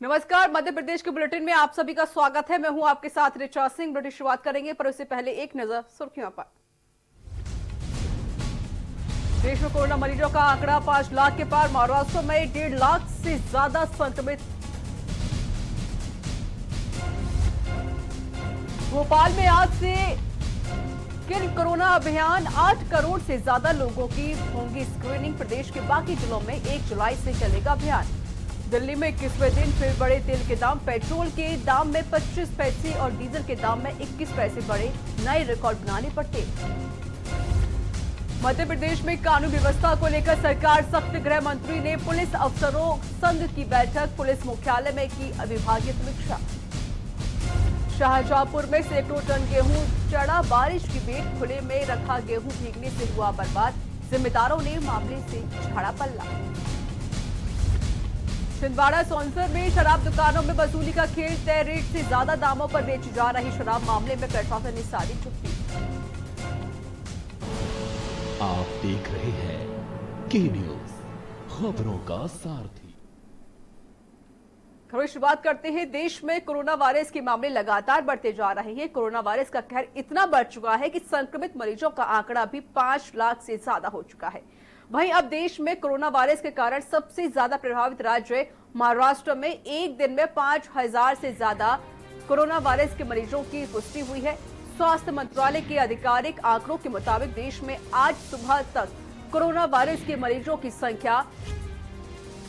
नमस्कार, मध्य प्रदेश के बुलेटिन में आप सभी का स्वागत है। मैं हूं आपके साथ ऋचा सिंह। बुलेटिन शुरुआत करेंगे, पर उससे पहले एक नजर सुर्खियों पर। देश में कोरोना मरीजों का आंकड़ा 5 लाख के पार। महाराष्ट्र में 1.5 लाख से ज्यादा संक्रमित। भोपाल में आज से किल कोरोना अभियान, 8 करोड़ से ज्यादा लोगों की होंगी स्क्रीनिंग। प्रदेश के बाकी जिलों में 1 जुलाई से चलेगा अभियान। दिल्ली में 21वें दिन फिर बढ़े तेल के दाम। पेट्रोल के दाम में 25 पैसे और डीजल के दाम में 21 पैसे बढ़े। नए रिकॉर्ड बनाने पड़ते। मध्य प्रदेश में कानून व्यवस्था को लेकर सरकार सख्त। गृह मंत्री ने पुलिस अफसरों संघ की बैठक, पुलिस मुख्यालय में की विभागीय समीक्षा। शाहजहांपुर में सैकड़ों टन गेहूं चढ़ा। बारिश की बीच खुले में रखा गेहूं भीगने से हुआ बर्बाद। जिम्मेदारों ने मामले से झाड़ा पल्ला। छिंदवाड़ा सोनसर में शराब दुकानों में वसूली का खेल। तय रेट से ज्यादा दामों पर बेची जा रही शराब मामले में प्रशासन ने साधी चुप्पी। आप देख रहे हैं के न्यूज, खबरों का सारथी। खबरों की शुरुआत करते हैं। देश में कोरोना वायरस के मामले लगातार बढ़ते जा रहे हैं। कोरोना वायरस का कहर इतना बढ़ चुका है कि संक्रमित मरीजों का आंकड़ा भी 5 लाख से ज्यादा हो चुका है। वहीं अब देश में कोरोना वायरस के कारण सबसे ज्यादा प्रभावित राज्य महाराष्ट्र में एक दिन में 5,000 से ज्यादा कोरोना वायरस के मरीजों की पुष्टि हुई है। स्वास्थ्य मंत्रालय के आधिकारिक आंकड़ों के मुताबिक देश में आज सुबह तक कोरोना वायरस के मरीजों की संख्या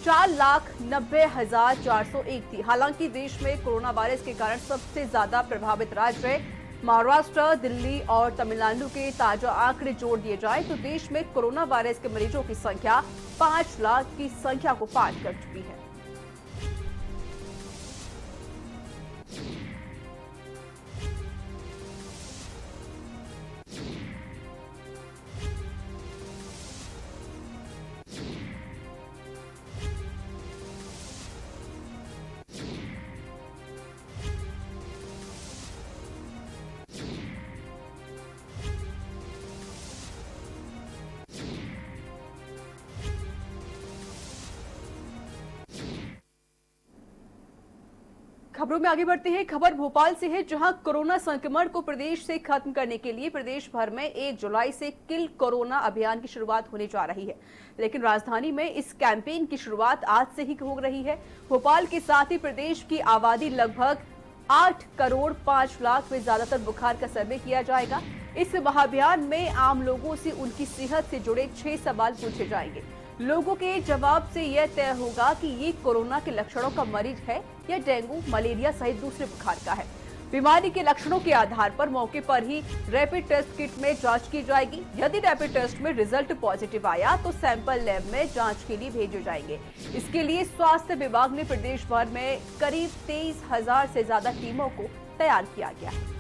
4,90,401 थी। हालांकि देश में कोरोना वायरस के कारण सबसे ज्यादा प्रभावित राज्य महाराष्ट्र, दिल्ली और तमिलनाडु के ताजा आंकड़े जोड़ दिए जाएं तो देश में कोरोना वायरस के मरीजों की संख्या 5 लाख की संख्या को पार कर चुकी है। खबरों में आगे बढ़ते हैं। खबर भोपाल से है, जहां कोरोना संक्रमण को प्रदेश से खत्म करने के लिए प्रदेश भर में 1 जुलाई से किल कोरोना अभियान की शुरुआत होने जा रही है। लेकिन राजधानी में इस कैंपेन की शुरुआत आज से ही हो रही है। भोपाल के साथ ही प्रदेश की आबादी लगभग 8 करोड़ 5 लाख में ज्यादातर बुखार का सर्वे किया जाएगा। इस महाअभियान में आम लोगों से उनकी सेहत से जुड़े 6 सवाल पूछे जाएंगे। लोगों के जवाब से यह तय होगा कि ये कोरोना के लक्षणों का मरीज है या डेंगू, मलेरिया सहित दूसरे बुखार का है। बीमारी के लक्षणों के आधार पर मौके पर ही रैपिड टेस्ट किट में जांच की जाएगी। यदि रैपिड टेस्ट में रिजल्ट पॉजिटिव आया तो सैंपल लैब में जांच के लिए भेजे जाएंगे। इसके लिए स्वास्थ्य विभाग ने प्रदेश भर में करीब 23,000 से ज्यादा टीमों को तैयार किया गया है।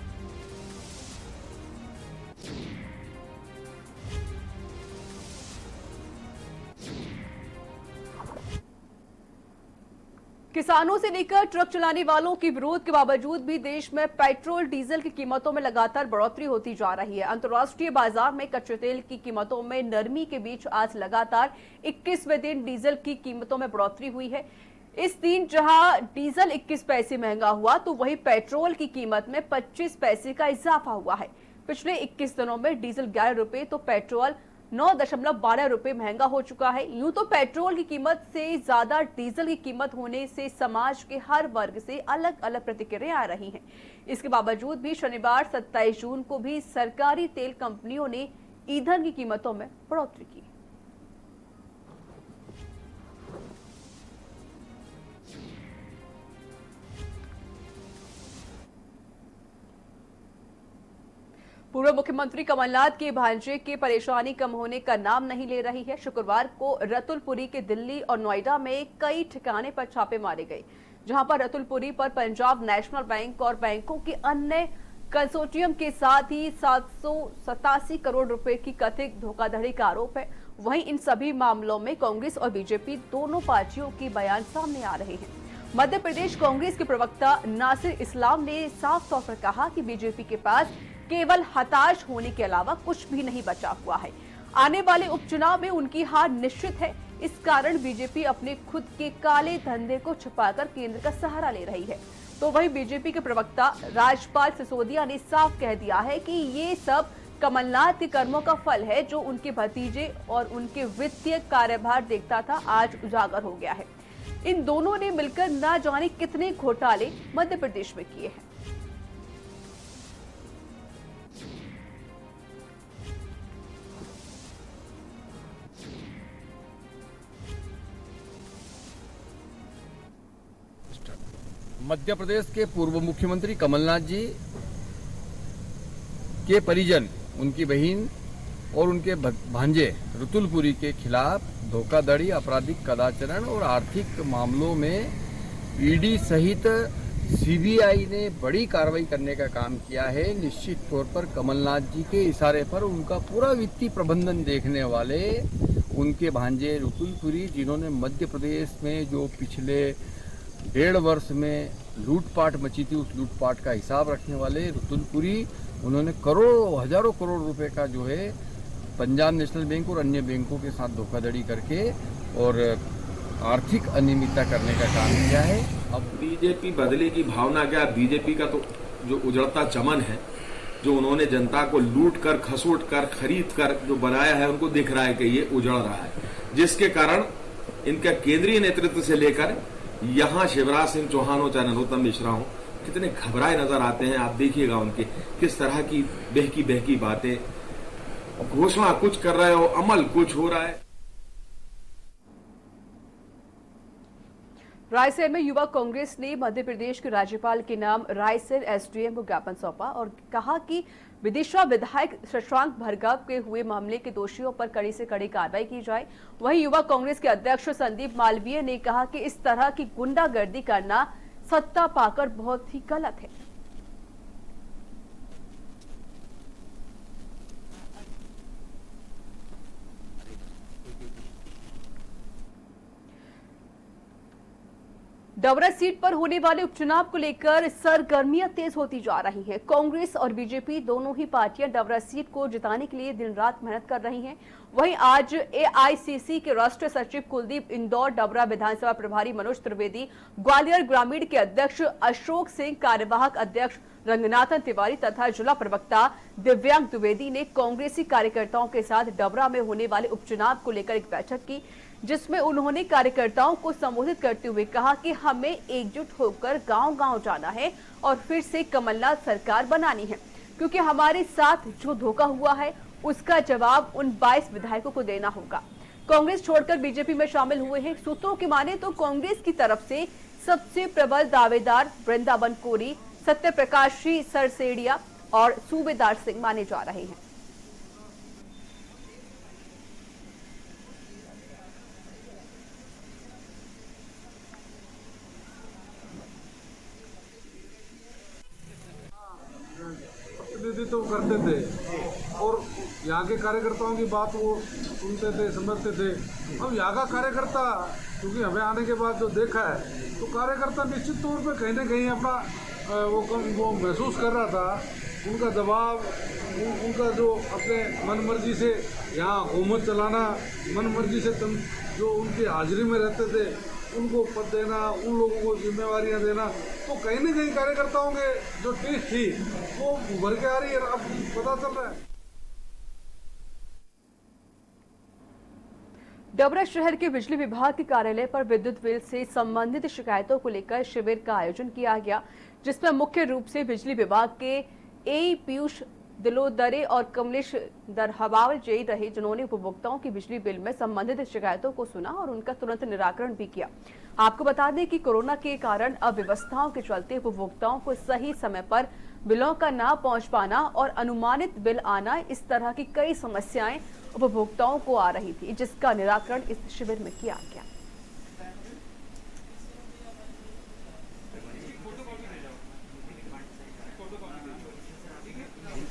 किसानों से लेकर ट्रक चलाने वालों के विरोध के बावजूद भी देश में पेट्रोल डीजल की कीमतों में लगातार बढ़ोतरी होती जा रही है। अंतर्राष्ट्रीय बाजार में कच्चे तेल की कीमतों में नरमी के बीच आज लगातार 21वें दिन डीजल की कीमतों में बढ़ोतरी हुई है। इस दिन जहां डीजल 21 पैसे महंगा हुआ तो वहीं पेट्रोल की कीमत में 25 पैसे का इजाफा हुआ है। पिछले 21 दिनों में डीजल 11 रुपए तो पेट्रोल 9.12 रुपए महंगा हो चुका है। यूं तो पेट्रोल की कीमत से ज्यादा डीजल की कीमत होने से समाज के हर वर्ग से अलग अलग प्रतिक्रियाएं आ रही हैं। इसके बावजूद भी शनिवार 27 जून को भी सरकारी तेल कंपनियों ने ईंधन की कीमतों में बढ़ोतरी की। पूर्व मुख्यमंत्री कमलनाथ के भांजे की परेशानी कम होने का नाम नहीं ले रही है। शुक्रवार को रतुलपुरी के दिल्ली और नोएडा में कई ठिकाने पर छापे मारे गए, जहां पर रतुलपुरी पर पंजाब नेशनल बैंक और बैंकों के अन्य कंसोर्टियम के साथ ही 787 करोड़ रुपए की कथित धोखाधड़ी का आरोप है। वहीं इन सभी मामलों में कांग्रेस और बीजेपी दोनों पार्टियों के बयान सामने आ रहे हैं। मध्य प्रदेश कांग्रेस के प्रवक्ता नासिर इस्लाम ने साफ तौर पर कहा कि बीजेपी के पास केवल हताश होने के अलावा कुछ भी नहीं बचा हुआ है। आने वाले उपचुनाव में उनकी हार निश्चित है। इस कारण बीजेपी अपने खुद के काले धंधे को छुपाकर केंद्र का सहारा ले रही है। तो वहीं बीजेपी के प्रवक्ता राजपाल सिसोदिया ने साफ कह दिया है कि ये सब कमलनाथ के कर्मों का फल है, जो उनके भतीजे और उनके वित्तीय कार्यभार देखता था, आज उजागर हो गया है। इन दोनों ने मिलकर ना जाने कितने घोटाले मध्य प्रदेश में किए हैं। मध्य प्रदेश के पूर्व मुख्यमंत्री कमलनाथ जी के परिजन, उनकी बहन और उनके भांजे रतुलपुरी के खिलाफ धोखाधड़ी, आपराधिक कदाचरण और आर्थिक मामलों में ईडी सहित सीबीआई ने बड़ी कार्रवाई करने का काम किया है। निश्चित तौर पर कमलनाथ जी के इशारे पर उनका पूरा वित्तीय प्रबंधन देखने वाले उनके भांजे रतुलपुरी, जिन्होंने मध्य प्रदेश में जो पिछले 1.5 वर्ष में लूटपाट मची थी, उस लूटपाट का हिसाब रखने वाले रतुलपुरी, उन्होंने करोड़ों हजारों करोड़ रुपए का जो है पंजाब नेशनल बैंक और अन्य बैंकों के साथ धोखाधड़ी करके और आर्थिक अनियमितता करने का काम किया है। अब बीजेपी बदले की भावना क्या, बीजेपी का तो जो उजड़ता चमन है, जो उन्होंने जनता को लूट कर, खसोट कर, खरीद कर जो बनाया है, उनको दिख रहा है कि ये उजड़ रहा है, जिसके कारण इनका केंद्रीय नेतृत्व से लेकर यहाँ शिवराज सिंह चौहान हो चाहे नरोत्तम मिश्रा हो, कितने घबराए नजर आते हैं। आप देखिएगा उनके किस तरह की बहकी बहकी बातें, घोषणा कुछ कर रहे हो, अमल कुछ हो रहा है। रायसेन में युवा कांग्रेस ने मध्य प्रदेश के राज्यपाल के नाम रायसेन एसडीएम को ज्ञापन सौंपा और कहा कि विदिशा विधायक शशांक भरगव के हुए मामले के दोषियों पर कड़ी से कड़ी कार्रवाई की जाए। वहीं युवा कांग्रेस के अध्यक्ष संदीप मालवीय ने कहा कि इस तरह की गुंडागर्दी करना सत्ता पाकर बहुत ही गलत है। डबरा सीट पर होने वाले उपचुनाव को लेकर सरगर्मियां तेज होती जा रही हैं। कांग्रेस और बीजेपी दोनों ही पार्टियां डबरा सीट को जिताने के लिए दिन रात मेहनत कर रही हैं। वहीं आज एआईसीसी के राष्ट्रीय सचिव कुलदीप, इंदौर डबरा विधानसभा प्रभारी मनोज त्रिवेदी, ग्वालियर ग्रामीण के अध्यक्ष अशोक सिंह, कार्यवाहक अध्यक्ष रंगनाथन तिवारी तथा जिला प्रवक्ता दिव्यांग द्विवेदी ने कांग्रेसी कार्यकर्ताओं के साथ डबरा में होने वाले उपचुनाव को लेकर एक बैठक की, जिसमें उन्होंने कार्यकर्ताओं को संबोधित करते हुए कहा कि हमें एकजुट होकर गांव-गांव जाना है और फिर से कमलनाथ सरकार बनानी है, क्योंकि हमारे साथ जो धोखा हुआ है उसका जवाब उन 22 विधायकों को देना होगा। कांग्रेस छोड़कर बीजेपी में शामिल हुए हैं। सूत्रों की माने तो कांग्रेस की तरफ से सबसे प्रबल दावेदार वृंदावन कोरी, सत्य प्रकाश सरसेड़िया और सूबेदार सिंह माने जा रहे हैं। प्रतिनिधित्व करते थे और यहाँ के कार्यकर्ताओं की बात वो सुनते थे, समझते थे। अब यहाँ का कार्यकर्ता, क्योंकि हमें आने के बाद जो देखा है, तो कार्यकर्ता निश्चित तौर पे कहीं ना कहीं अपना वो महसूस कर रहा था। उनका दबाव, उनका जो अपने मन मर्जी से यहाँ हुकूमत चलाना, मन मर्जी से जो उनकी हाजिरी में रहते थे उनको पद देना, उन लोगों को जिम्मेवारियां देना, तो कहीं ना कहीं कार्यकर्ताओं के जो टीस थी वो उभर के आ रही है। अब पता चल रहा है। डबरा शहर के बिजली विभाग के कार्यालय पर विद्युत बिल से संबंधित शिकायतों को लेकर शिविर का आयोजन किया गया, जिसमें मुख्य रूप से बिजली विभाग के ए पीयूष दिलोदरे और कमलेश दरहवाल जेई रहे, जिन्होंने उपभोक्ताओं की बिजली बिल में संबंधित शिकायतों को सुना और उनका तुरंत निराकरण भी किया। आपको बता दें कि कोरोना के कारण अव्यवस्थाओं के चलते उपभोक्ताओं को सही समय पर बिलों का ना पहुंच पाना और अनुमानित बिल आना, इस तरह की कई समस्याएं उपभोक्ताओं को आ रही थी, जिसका निराकरण इस शिविर में किया गया।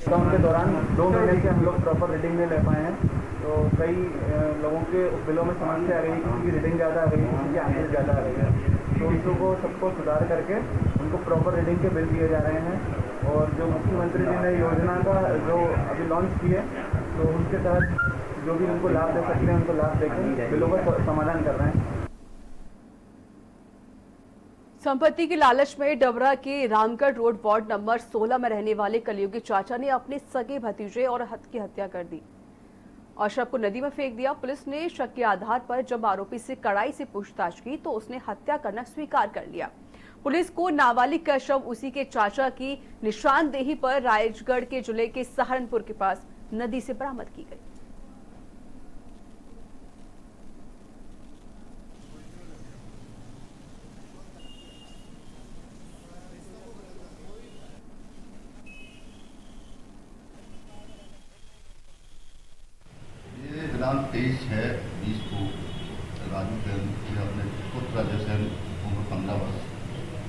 लॉकडाउन के दौरान 2 महीने से हम लोग प्रॉपर रीडिंग नहीं ले पाए हैं, तो कई लोगों के बिलों में समस्या आ रही है, किसी की रीडिंग ज़्यादा आ रही है, किसी की आंसर ज़्यादा आ रही है। तो उनको सबको सुधार करके उनको प्रॉपर रीडिंग के बिल दिए जा रहे हैं। और जो मुख्यमंत्री जी ने योजना का जो अभी लॉन्च की है, तो उसके तहत जो भी उनको लाभ दे सकते हैं उनको लाभ देकर बिलों का समाधान कर रहे हैं। संपत्ति के लालच में डबरा के रामगढ़ रोड वार्ड नंबर 16 में रहने वाले कलयुगी चाचा ने अपने सगे भतीजे और की हत्या कर दी और शव को नदी में फेंक दिया। पुलिस ने शक के आधार पर जब आरोपी से कड़ाई से पूछताछ की तो उसने हत्या करना स्वीकार कर लिया। पुलिस को नाबालिग का शव उसी के चाचा की निशानदेही पर रायगढ़ के जिले के सहारनपुर के पास नदी से बरामद की गई। दिनांक 23/6/20 को राजू के अपने पुत्र जैसे उम्र 15 वर्ष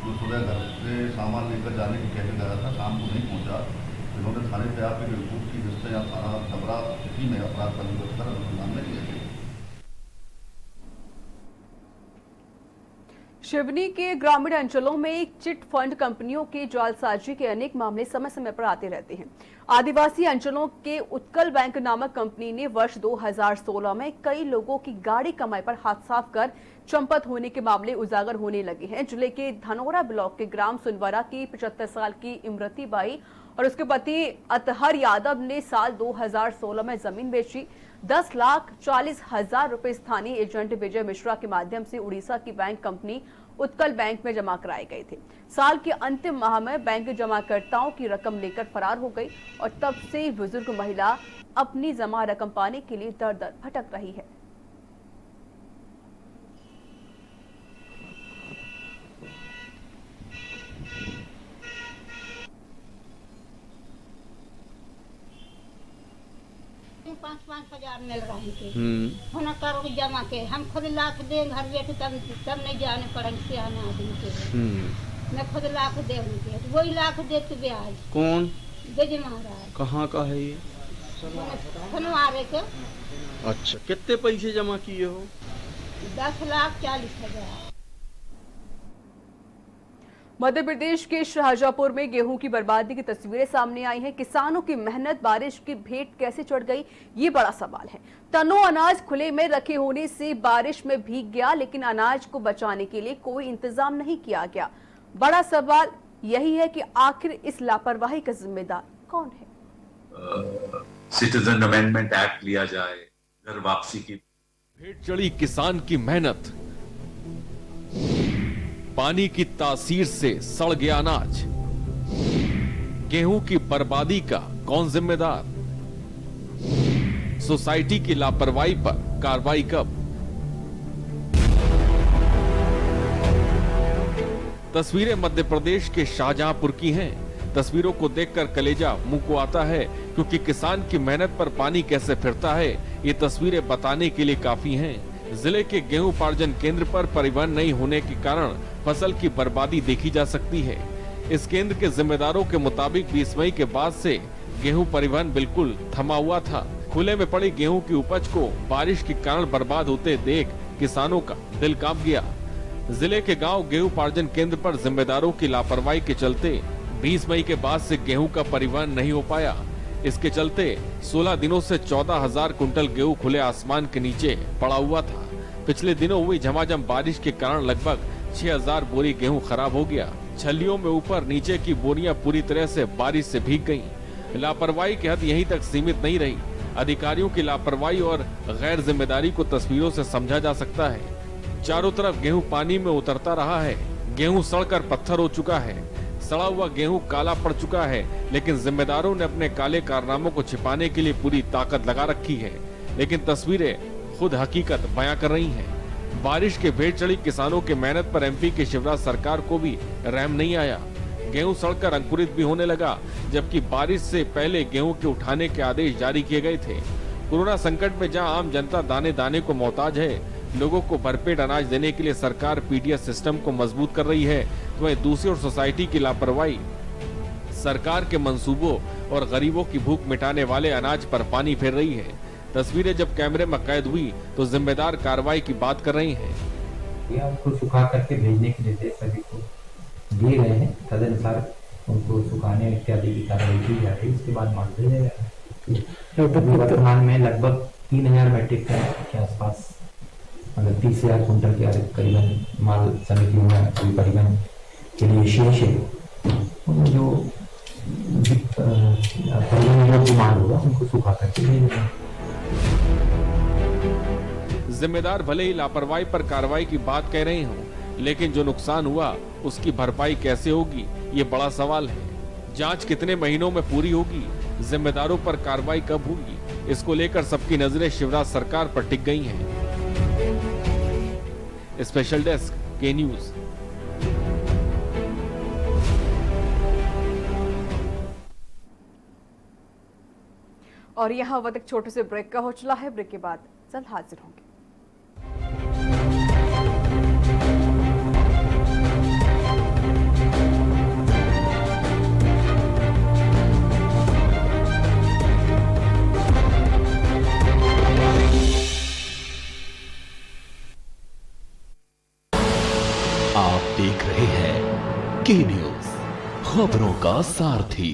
जो सुबह घर से सामान लेकर जाने की कहने लगा था, शाम को नहीं पहुंचा। इन्होंने थाने पे आकर रिपोर्ट की, जिससे यहाँ थाना डबरा सिटी में अपराध पंजीबद्ध कर अनुसंधान में लिया गया। शिवनी के ग्रामीण अंचलों में चिट फंड कंपनियों के जालसाजी के अनेक मामले समय समय पर आते रहते हैं। आदिवासी अंचलों के उत्कल बैंक नामक कंपनी ने वर्ष 2016 में कई लोगों की गाड़ी कमाई पर हाथ साफ कर चंपत होने के मामले उजागर होने लगे हैं। जिले के धनोरा ब्लॉक के ग्राम सुनवरा की 75 साल की इमरती बाई और उसके पति अतहर यादव ने साल 2016 में जमीन बेची। 10,40,000 रुपए स्थानीय एजेंट विजय मिश्रा के माध्यम से उड़ीसा की बैंक कंपनी उत्कल बैंक में जमा कराए गए थे। साल के अंतिम माह में बैंक जमाकर्ताओं की रकम लेकर फरार हो गई और तब से बुजुर्ग महिला अपनी जमा रकम पाने के लिए दर दर भटक रही है। पाँच हजार मिल रहे थे होना करो जमा के हम खुद लाख दे घर बैठे तब नहीं जाने पड़े सियाने आदमी के मैं खुद लाख दे उनके वही लाख देते ब्याज। कौन विजय महाराज कहाँ का है ये? धनवारे के। अच्छा, कितने पैसे जमा किए हो? 10,40,000। मध्य प्रदेश के शाहजहांपुर में गेहूं की बर्बादी की तस्वीरें सामने आई हैं। किसानों की मेहनत बारिश की भेंट कैसे चढ़ गई, ये बड़ा सवाल है। टनों अनाज खुले में रखे होने से बारिश में भीग गया, लेकिन अनाज को बचाने के लिए कोई इंतजाम नहीं किया गया। बड़ा सवाल यही है कि आखिर इस लापरवाही का जिम्मेदार कौन है? सिटीजन अमेंडमेंट एक्ट लिया जाए, घर वापसी की भेंट चढ़ी किसान की मेहनत, पानी की तासीर से सड़ गया अनाज। गेहूं की बर्बादी का कौन जिम्मेदार? सोसाइटी की लापरवाही पर कार्रवाई कब? तस्वीरें मध्य प्रदेश के शाहजहांपुर की हैं। तस्वीरों को देखकर कलेजा मुंह को आता है, क्योंकि किसान की मेहनत पर पानी कैसे फिरता है, ये तस्वीरें बताने के लिए काफी हैं। जिले के गेहूं उपार्जन केंद्र पर परिवहन नहीं होने के कारण फसल की बर्बादी देखी जा सकती है। इस केंद्र के जिम्मेदारों के मुताबिक 20 मई के बाद से गेहूं परिवहन बिल्कुल थमा हुआ था। खुले में पड़ी गेहूं की उपज को बारिश के कारण बर्बाद होते देख किसानों का दिल कांप गया। जिले के गांव गेहूं उपार्जन केंद्र पर जिम्मेदारों की लापरवाही के चलते 20 मई के बाद से गेहूं का परिवहन नहीं हो पाया। इसके चलते 16 दिनों से 14,000 कुंटल गेहूं खुले आसमान के नीचे पड़ा हुआ था। पिछले दिनों हुई झमाझम बारिश के कारण लगभग 6,000 बोरी गेहूं खराब हो गया। छल्लियों में ऊपर नीचे की बोरियां पूरी तरह से बारिश से भीग गईं। लापरवाही की हद यहीं तक सीमित नहीं रही। अधिकारियों की लापरवाही और गैर जिम्मेदारी को तस्वीरों से समझा जा सकता है। चारों तरफ गेहूं पानी में उतरता रहा है। गेहूं सड़कर पत्थर हो चुका है। सड़ा हुआ गेहूं काला पड़ चुका है, लेकिन जिम्मेदारों ने अपने काले कारनामों को छिपाने के लिए पूरी ताकत लगा रखी है। लेकिन तस्वीरें खुद हकीकत बयां कर रही हैं। बारिश के भेंट चढ़ी किसानों की मेहनत पर एमपी की शिवराज सरकार को भी रहम नहीं आया। गेहूं सड़कर अंकुरित भी होने लगा, जबकि बारिश से पहले गेहूं के उठाने के आदेश जारी किए गए थे। कोरोना संकट में जहां आम जनता दाने दाने को मोहताज है, लोगों को भरपेट अनाज देने के लिए सरकार पीडीएस सिस्टम को मजबूत कर रही है, तो वहीं दूसरी ओर सोसाइटी की लापरवाही सरकार के मंसूबों और गरीबों की भूख मिटाने वाले अनाज पर पानी फेर रही है। तस्वीरें जब कैमरे में कैद हुई तो जिम्मेदार कार्रवाई की बात कर रही हैं। उनको सुखा करके भेजने के निर्देश सभी को दिए गए हैं। तदनुसार उनको सुखाने इत्यादि की कार्रवाई की जा रही है। इसके बाद माल भेजा जा रहा है। वर्तमान में लगभग 3000 मैट्रिक टन के आसपास, मतलब 30,000 कुंटल के करीबन माल समितियों में अभी परिवहन के लिए शेष है। जो परिवहन योग्य माल होगा उनको सुखा करके भेजेंगे। जिम्मेदार भले ही लापरवाही पर कार्रवाई की बात कह रहे हों, लेकिन जो नुकसान हुआ उसकी भरपाई कैसे होगी, ये बड़ा सवाल है। जांच कितने महीनों में पूरी होगी, जिम्मेदारों पर कार्रवाई कब होगी, इसको लेकर सबकी नजरें शिवराज सरकार पर टिक गई हैं। स्पेशल डेस्क के न्यूज। और यहाँ वक्त एक छोटे से ब्रेक का हो चला है। ब्रेक के बाद जल्द हाजिर होंगे। आप देख रहे हैं के न्यूज, खबरों का सारथी।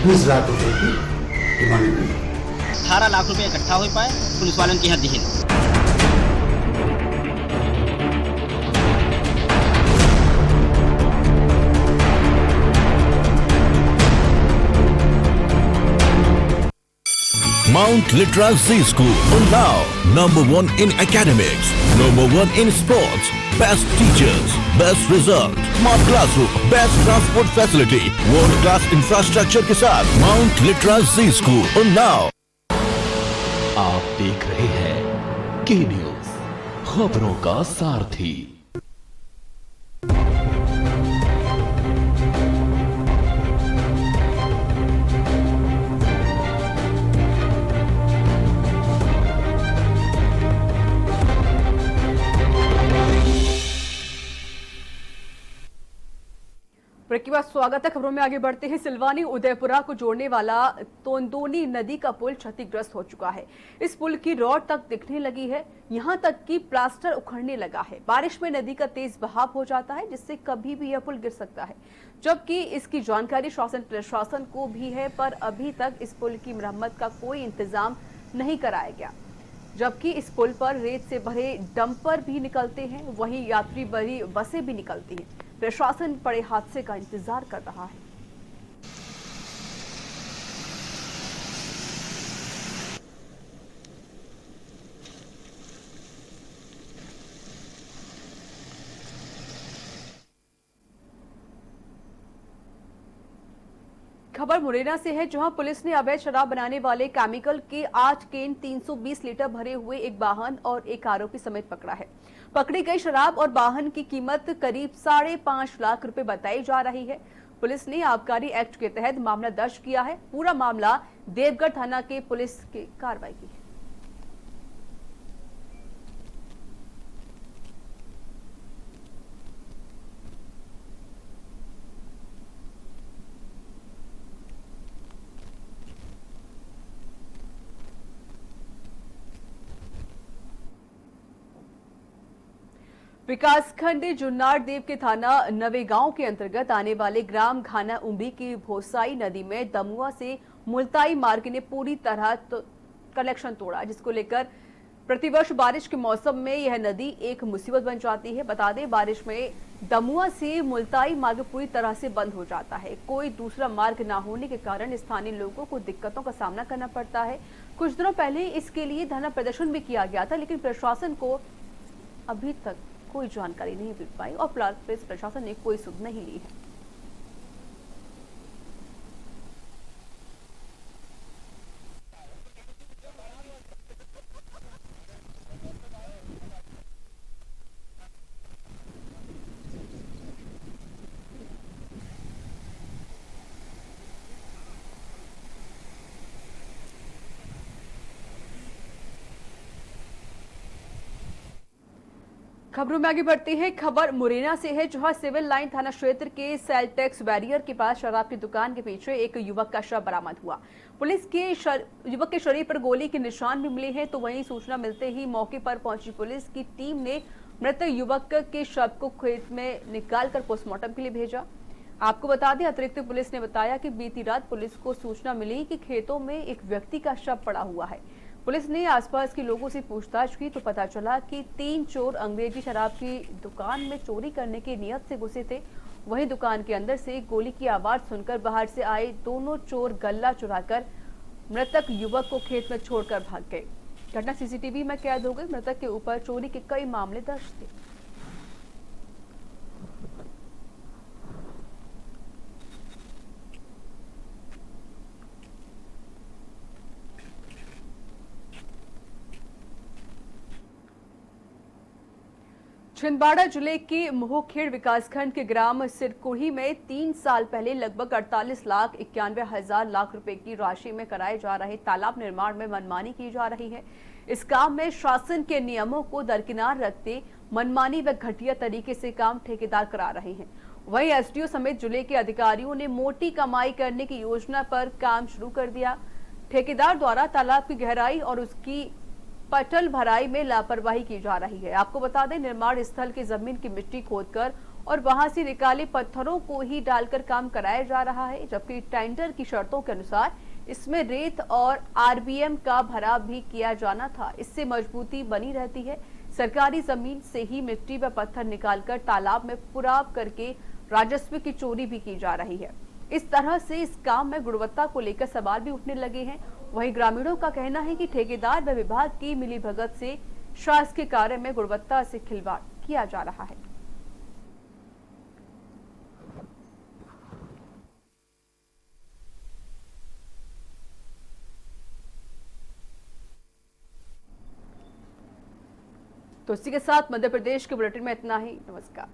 ₹20 की डिमांड हुई। 18 लाख रुपए इकट्ठा हो पाए पुलिस वालों की हद ही। Mount Litra Z School, Unnao, #1 in academics, #1 in sports, best teachers, best result, smart classroom, best transport facility, world class infrastructure के साथ Mount Litra Z School, Unnao। आप देख रहे हैं के न्यूज, खबरों का सारथी। ब्रेक के बाद स्वागत है। खबरों में आगे बढ़ते हैं। सिलवानी उदयपुरा को जोड़ने वाला तोंदोनी नदी का पुल क्षतिग्रस्त हो चुका है। इस पुल की रॉड तक दिखने लगी है, यहां तक कि प्लास्टर उखड़ने लगा है। बारिश में नदी का तेज बहाव हो जाता है, जिससे कभी भी यह पुल गिर सकता है। जबकि इसकी जानकारी शासन प्रशासन को भी है, पर अभी तक इस पुल की मरम्मत का कोई इंतजाम नहीं कराया गया। जबकि इस पुल पर रेत से भरे डंपर भी निकलते हैं, वहीं यात्री भरी बसें भी निकलती हैं। प्रशासन बड़े हादसे का इंतजार कर रहा है। खबर मुरैना से है, जहां पुलिस ने अवैध शराब बनाने वाले केमिकल के 8 केन 320 लीटर भरे हुए एक वाहन और एक आरोपी समेत पकड़ा है। पकड़ी गई शराब और वाहन की कीमत करीब 5.5 लाख रुपए बताई जा रही है। पुलिस ने आबकारी एक्ट के तहत मामला दर्ज किया है। पूरा मामला देवगढ़ थाना के पुलिस की कार्रवाई की है। विकासखंड जुन्नार देव के थाना नवेगांव के अंतर्गत आने वाले ग्राम घाना उमरी की भोसाई नदी में दमुआ से मुल्ताई मार्ग ने पूरी तरह कनेक्शन तोड़ा, जिसको लेकर प्रतिवर्ष बारिश के मौसम में यह नदी एक मुसीबत बन जाती है। बता दें, बारिश में दमुआ से मुल्ताई मार्ग पूरी तरह से बंद हो जाता है। कोई दूसरा मार्ग न होने के कारण स्थानीय लोगों को दिक्कतों का सामना करना पड़ता है। कुछ दिनों पहले इसके लिए धरना प्रदर्शन भी किया गया था, लेकिन प्रशासन को अभी तक कोई जानकारी नहीं मिल पाई और पुलिस प्रशासन ने कोई सुध नहीं ली है। खबरों में आगे बढ़ती है। खबर मुरैना से है, जहां सिविल लाइन थाना क्षेत्र के सेल टैक्स बैरियर के पास शराब की दुकान के पीछे एक युवक का शव बरामद हुआ। पुलिस के युवक के शरीर पर गोली के निशान भी मिले हैं, तो वहीं सूचना मिलते ही मौके पर पहुंची पुलिस की टीम ने मृत युवक के शव को खेत में निकालकर पोस्टमार्टम के लिए भेजा। आपको बता दें, अतिरिक्त पुलिस ने बताया कि बीती रात पुलिस को सूचना मिली कि खेतों में एक व्यक्ति का शव पड़ा हुआ है। पुलिस ने आसपास के लोगों से पूछताछ की तो पता चला कि 3 चोर अंग्रेजी शराब की दुकान में चोरी करने की नियत से घुसे थे। वहीं दुकान के अंदर से गोली की आवाज सुनकर बाहर से आए दोनों चोर गल्ला चुराकर मृतक युवक को खेत में छोड़कर भाग गए। घटना सीसीटीवी में कैद हो गई। मृतक के ऊपर चोरी के कई मामले दर्ज थे। छिंदवाड़ा जिले के मोहखेड़ विकासखंड के ग्राम सिरकुही में 3 साल पहले लगभग 48,91,000 लाख रुपए की राशि में कराए जा रहे तालाब निर्माण में मनमानी की जा रही है। इस काम में शासन के नियमों को दरकिनार रखते मनमानी व घटिया तरीके से काम ठेकेदार करा रहे हैं। वहीं एसडीओ समेत जिले के अधिकारियों ने मोटी कमाई करने की योजना पर काम शुरू कर दिया। ठेकेदार द्वारा तालाब की गहराई और उसकी पटल भराई में लापरवाही की जा रही है। आपको बता दें, निर्माण स्थल की जमीन की मिट्टी खोदकर और वहां से निकाले पत्थरों को ही डालकर काम कराया जा रहा है, जबकि टेंडर की शर्तों के अनुसार इसमें रेत और आरबीएम का भराव भी किया जाना था। इससे मजबूती बनी रहती है। सरकारी जमीन से ही मिट्टी व पत्थर निकालकर तालाब में पुराव करके राजस्व की चोरी भी की जा रही है। इस तरह से इस काम में गुणवत्ता को लेकर सवाल भी उठने लगे हैं। वहीं ग्रामीणों का कहना है कि ठेकेदार व विभाग की मिलीभगत से शासकीय कार्य में गुणवत्ता से खिलवाड़ किया जा रहा है। तो इसी के साथ मध्य प्रदेश के बुलेटिन में इतना ही। नमस्कार।